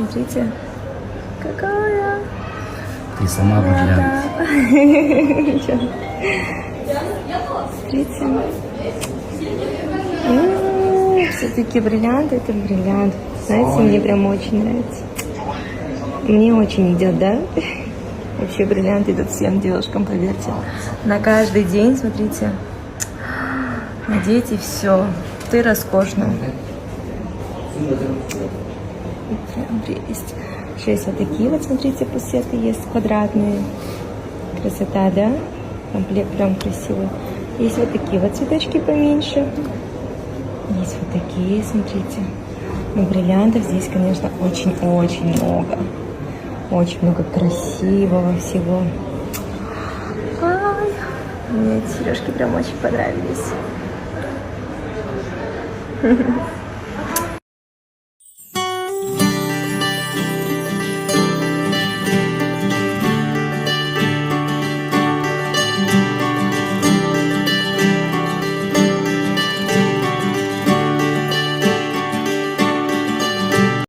смотрите, какая. Ты сама выглядишь. Смотрите. Все-таки бриллианты, это бриллиант. Знаете, мне прям очень нравится. Мне очень идет, да? Вообще бриллианты идут всем девушкам, поверьте. На каждый день, смотрите, надеть и все. Ты роскошна. Прям прелесть. Еще есть вот такие вот, смотрите, пусеты есть, квадратные. Красота, да? Комплект прям красивый. Есть вот такие вот цветочки поменьше. Есть вот такие, смотрите. Но бриллиантов здесь, конечно, очень-очень много. Очень много красивого всего. Ай, мне эти сережки прям очень понравились.